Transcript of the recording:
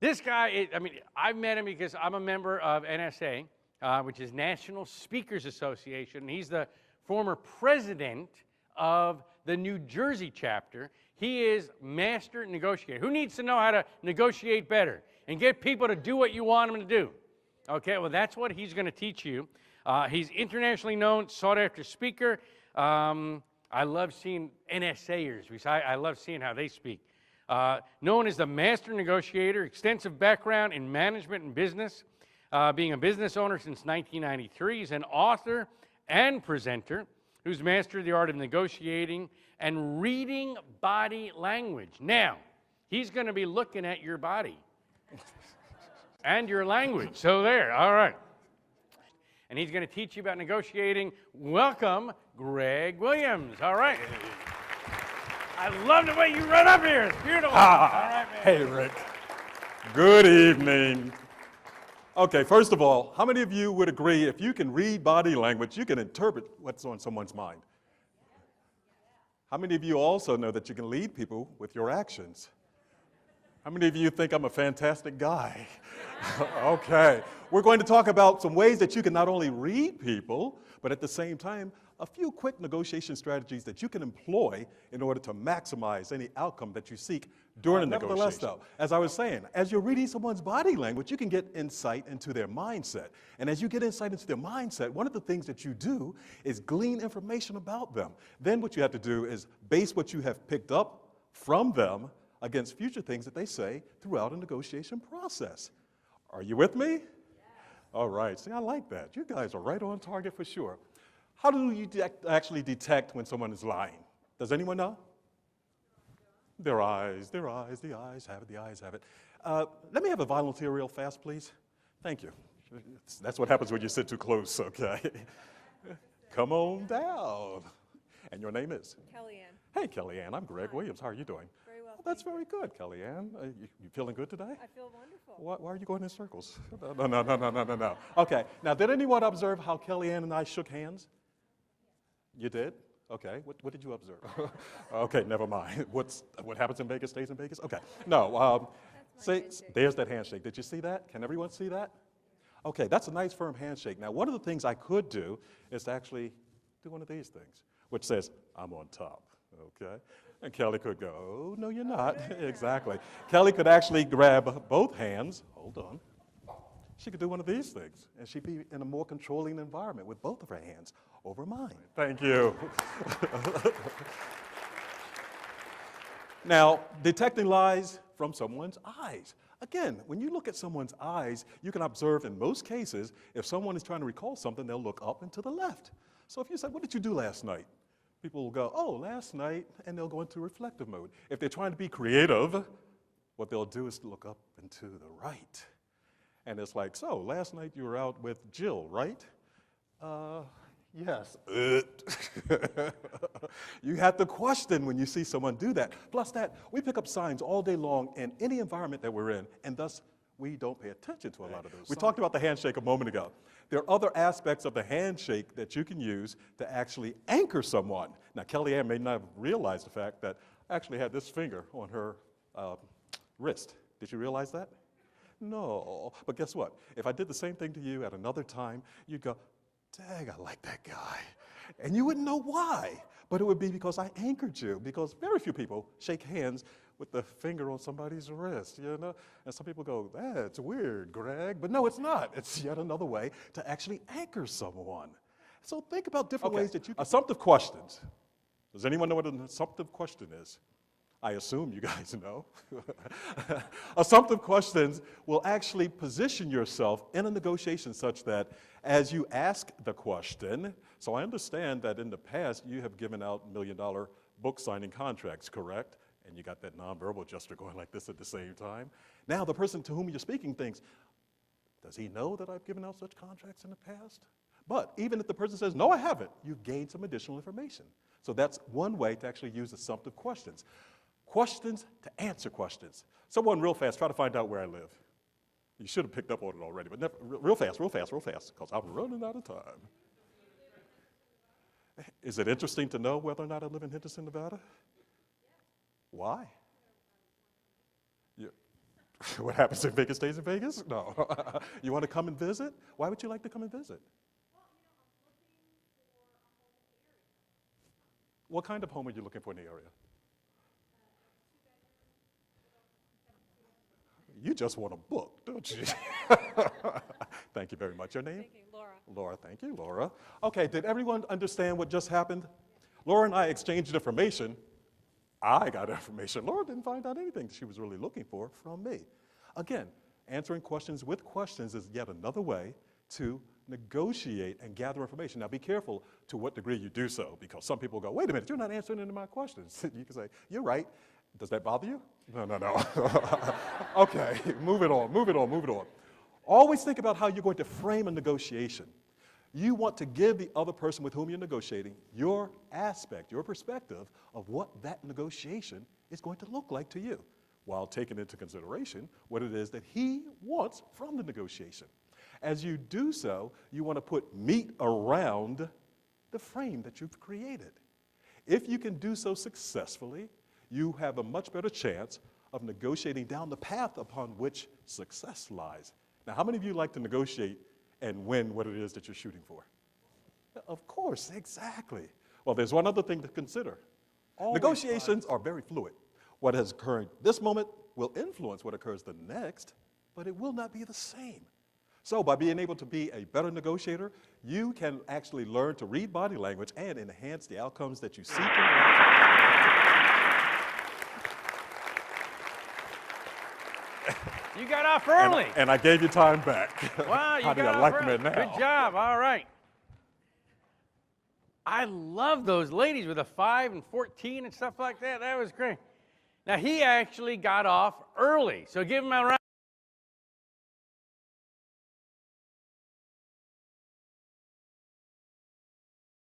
This guy, I mean, I've met him because I'm a member of NSA, which is National Speakers Association. He's the former president of the New Jersey chapter. He is master negotiator. Who needs to know how to negotiate better and get people to do what you want them to do? Okay, well, that's what he's going to teach you. He's internationally known, sought-after speaker. I love seeing NSAers. I love seeing how they speak. Known as the master negotiator, extensive background in management and business, being a business owner since 1993. He's an author and presenter who's mastered the art of negotiating and reading body language. Now, he's going to be looking at your body and your language. So there, all right. And he's going to teach you about negotiating. Welcome, Greg Williams. All right. I love the way you run up here. It's beautiful. All right, man. Hey, Rick. Good evening. Okay, first of all, how many of you would agree if you can read body language, you can interpret what's on someone's mind? How many of you also know that you can lead people with your actions? How many of you think I'm a fantastic guy? Okay. We're going to talk about some ways that you can not only read people, but at the same time, a few quick negotiation strategies that you can employ in order to maximize any outcome that you seek during a negotiation. Nevertheless, though, as I was saying, as you're reading someone's body language, you can get insight into their mindset. And as you get insight into their mindset, one of the things that you do is glean information about them. Then what you have to do is base what you have picked up from them against future things that they say throughout a negotiation process. Are you with me? Yeah. All right. See, I like that. You guys are right on target for sure. How do you actually detect when someone is lying? Does anyone know? Their eyes, the eyes have it. Let me have a volunteer real fast, please. Thank you. That's what happens when you sit too close, okay? Come on down. And your name is? Kellyanne. Hey, Kellyanne. I'm Greg Williams. How are you doing? Very well. That's very good, Kellyanne. You feeling good today? I feel wonderful. Why are you going in circles? No. Okay. Now, did anyone observe how Kellyanne and I shook hands? You did? Okay. What did you observe? Okay, never mind. What happens in Vegas stays in Vegas? Okay. No. See, there's that handshake. Did you see that? Can everyone see that? Okay, that's a nice firm handshake. Now, one of the things I could do is to actually do one of these things, which says, I'm on top. Okay? And Kelly could go, oh, no, you're not. Exactly. Kelly could actually grab both hands. Hold on. She could do one of these things, and she'd be in a more controlling environment with both of her hands over mine. Thank you. Now, detecting lies from someone's eyes. Again, when you look at someone's eyes, you can observe in most cases, if someone is trying to recall something, they'll look up and to the left. So if you say, what did you do last night? People will go, oh, last night, and they'll go into reflective mode. If they're trying to be creative, what they'll do is look up and to the right. And it's like, so last night you were out with Jill, right? Yes. You have to question when you see someone do that. Plus that, we pick up signs all day long in any environment that we're in, and thus we don't pay attention to a lot of those. We talked about the handshake a moment ago. There are other aspects of the handshake that you can use to actually anchor someone. Now, Kellyanne may not have realized the fact that I actually had this finger on her wrist. Did you realize that? No, but guess what? If I did the same thing to you at another time, you'd go, dang, I like that guy. And you wouldn't know why, but it would be because I anchored you, because very few people shake hands with the finger on somebody's wrist, you know? And some people go, that's weird, Greg. But no, it's not. It's yet another way to actually anchor someone. So think about different ways that you can. Assumptive questions. Does anyone know what an assumptive question is? I assume you guys know. Assumptive questions will actually position yourself in a negotiation such that as you ask the question, so I understand that in the past you have given out $1 million book signing contracts, correct? And you got that nonverbal gesture going like this at the same time. Now the person to whom you're speaking thinks, does he know that I've given out such contracts in the past? But even if the person says, no, I haven't, you've gained some additional information. So that's one way to actually use assumptive questions. Questions to answer questions. Someone real fast, try to find out where I live. You should have picked up on it already, but never, real fast, because I'm running out of time. Is it interesting to know whether or not I live in Henderson, Nevada? Why? What happens in Vegas stays in Vegas? No. You want to come and visit? Why would you like to come and visit? What kind of home are you looking for in the area? You just want a book, don't you? Thank you very much. Your name? Thank you, Laura. Laura, thank you, Laura. Okay, did everyone understand what just happened? Laura and I exchanged information. I got information. Laura didn't find out anything she was really looking for from me. Again, answering questions with questions is yet another way to negotiate and gather information. Now, be careful to what degree you do so, because some people go, wait a minute, you're not answering any of my questions. You can say, you're right. Does that bother you? No. Okay, move it on. Always think about how you're going to frame a negotiation. You want to give the other person with whom you're negotiating your aspect, your perspective of what that negotiation is going to look like to you, while taking into consideration what it is that he wants from the negotiation. As you do so, you want to put meat around the frame that you've created. If you can do so successfully, you have a much better chance of negotiating down the path upon which success lies. Now, how many of you like to negotiate and win what it is that you're shooting for? Of course, exactly. Well, there's one other thing to consider. Negotiations are very fluid. What has occurred this moment will influence what occurs the next, but it will not be the same. So by being able to be a better negotiator, you can actually learn to read body language and enhance the outcomes that you seek in life. You got off early. And I gave you time back. Wow, you How do got you off like early. me now? Good job. All right. I love those ladies with a 5 and 14 and stuff like that. That was great. Now, he actually got off early, so give him a round.